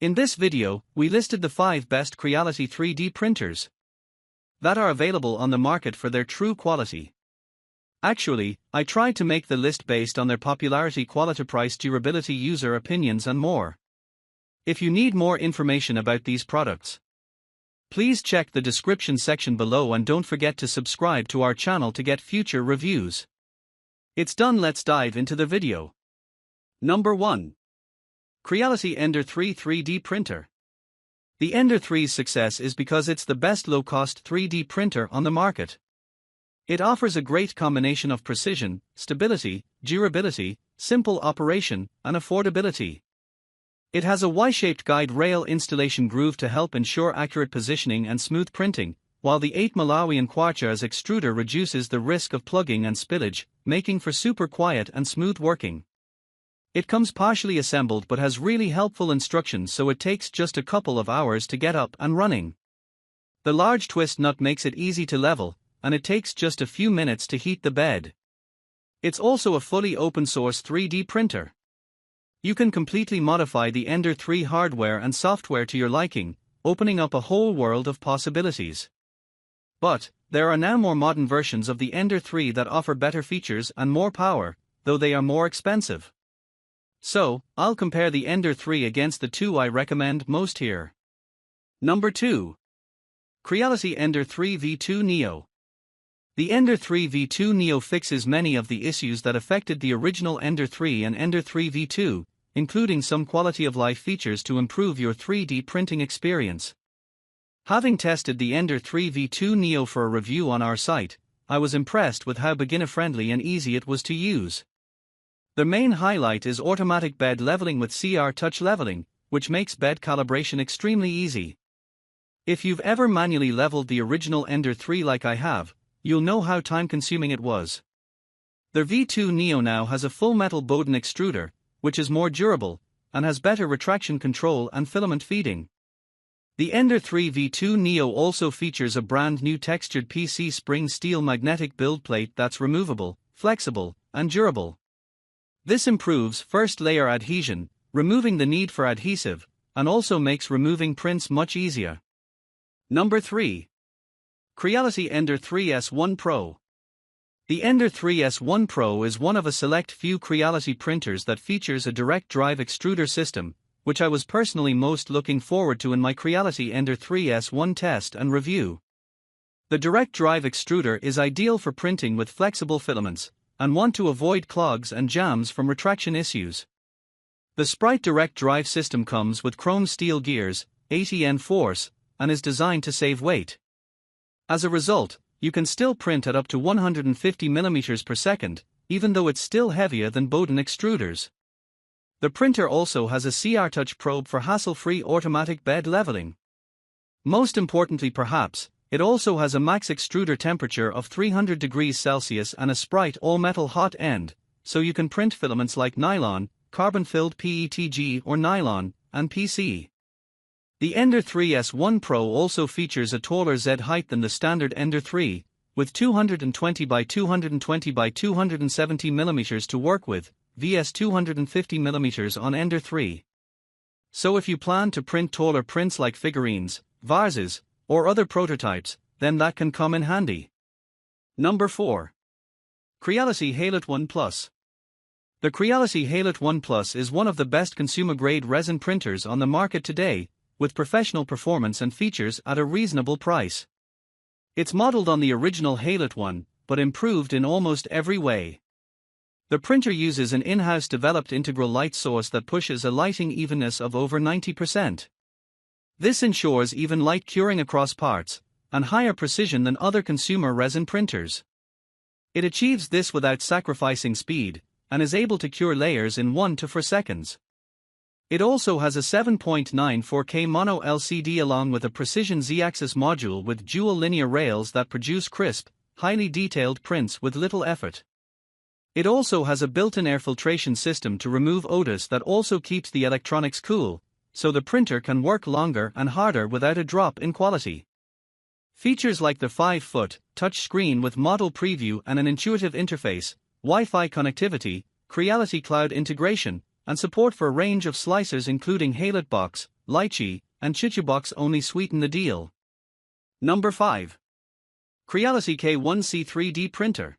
In this video, we listed the 5 best Creality 3D printers that are available on the market for their true quality. Actually, I tried to make the list based on their popularity, quality, price, durability, user opinions and more. If you need more information about these products, please check the description section below and don't forget to subscribe to our channel to get future reviews. It's done, let's dive into the video. Number 1. Creality Ender 3 3D Printer. The Ender 3's success is because it's the best low-cost 3D printer on the market. It offers a great combination of precision, stability, durability, simple operation, and affordability. It has a Y-shaped guide rail installation groove to help ensure accurate positioning and smooth printing, while the 8 Malawian Kwarcha's extruder reduces the risk of plugging and spillage, making for super quiet and smooth working. It comes partially assembled but has really helpful instructions, so it takes just a couple of hours to get up and running. The large twist nut makes it easy to level, and it takes just a few minutes to heat the bed. It's also a fully open source 3D printer. You can completely modify the Ender 3 hardware and software to your liking, opening up a whole world of possibilities. But there are now more modern versions of the Ender 3 that offer better features and more power, though they are more expensive. So, I'll compare the Ender 3 against the 2 I recommend most here. Number 2. Creality Ender 3 V2 Neo. The Ender 3 V2 Neo fixes many of the issues that affected the original Ender 3 and Ender 3 V2, including some quality-of-life features to improve your 3D printing experience. Having tested the Ender 3 V2 Neo for a review on our site, I was impressed with how beginner-friendly and easy it was to use. The main highlight is automatic bed leveling with CR touch leveling, which makes bed calibration extremely easy. If you've ever manually leveled the original Ender 3 like I have, you'll know how time-consuming it was. The V2 Neo now has a full metal Bowden extruder, which is more durable, and has better retraction control and filament feeding. The Ender 3 V2 Neo also features a brand new textured PC spring steel magnetic build plate that's removable, flexible, and durable. This improves first layer adhesion, removing the need for adhesive, and also makes removing prints much easier. Number 3. Creality Ender 3S1 Pro. The Ender 3S1 Pro is one of a select few Creality printers that features a direct drive extruder system, which I was personally most looking forward to in my Creality Ender 3S1 test and review. The direct drive extruder is ideal for printing with flexible filaments, and want to avoid clogs and jams from retraction issues. The Sprite direct drive system comes with chrome steel gears, 80N force, and is designed to save weight. As a result, you can still print at up to 150 mm per second, even though it's still heavier than Bowden extruders. The printer also has a CR touch probe for hassle-free automatic bed leveling. Most importantly perhaps, it also has a max extruder temperature of 300 degrees Celsius and a Sprite all-metal hot end, so you can print filaments like nylon, carbon-filled PETG or nylon, and PC. The Ender 3S1 Pro also features a taller Z height than the standard Ender 3, with 220 by 220 by 270 mm to work with, vs 250 mm on Ender 3. So if you plan to print taller prints like figurines, vases, or other prototypes, then that can come in handy. Number 4. Creality Halot-One Plus. The Creality Halot-One Plus is one of the best consumer-grade resin printers on the market today, with professional performance and features at a reasonable price. It's modeled on the original Halot-One, but improved in almost every way. The printer uses an in-house developed integral light source that pushes a lighting evenness of over 90%. This ensures even light curing across parts, and higher precision than other consumer resin printers. It achieves this without sacrificing speed, and is able to cure layers in 1 to 4 seconds. It also has a 7.94K mono LCD along with a precision Z-axis module with dual linear rails that produce crisp, highly detailed prints with little effort. It also has a built-in air filtration system to remove odors that also keeps the electronics cool, so the printer can work longer and harder without a drop in quality. Features like the 5-foot touch screen with model preview and an intuitive interface, Wi-Fi connectivity, Creality cloud integration, and support for a range of slicers including Halot box, lychee, and chichabox only sweeten the deal. Number 5. Creality K1C 3D Printer.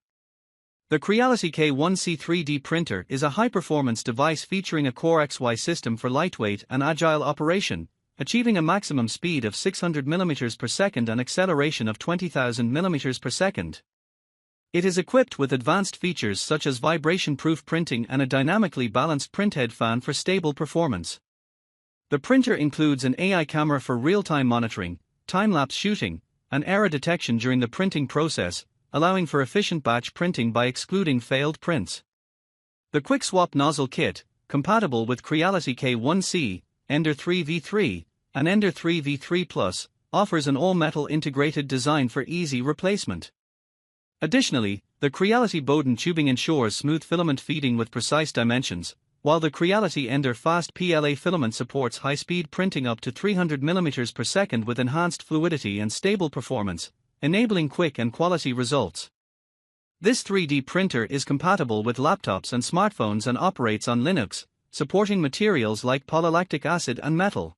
The Creality K1C 3D printer is a high-performance device featuring a Core XY system for lightweight and agile operation, achieving a maximum speed of 600 mm per second and acceleration of 20,000 mm per second. It is equipped with advanced features such as vibration-proof printing and a dynamically balanced printhead fan for stable performance. The printer includes an AI camera for real-time monitoring, time-lapse shooting, and error detection during the printing process, allowing for efficient batch printing by excluding failed prints. The Quick Swap Nozzle Kit, compatible with Creality K1C, Ender 3v3, and Ender 3v3 Plus, offers an all-metal integrated design for easy replacement. Additionally, the Creality Bowden tubing ensures smooth filament feeding with precise dimensions, while the Creality Ender Fast PLA filament supports high-speed printing up to 300 mm per second with enhanced fluidity and stable performance, enabling quick and quality results. This 3D printer is compatible with laptops and smartphones and operates on Linux, supporting materials like polylactic acid and metal.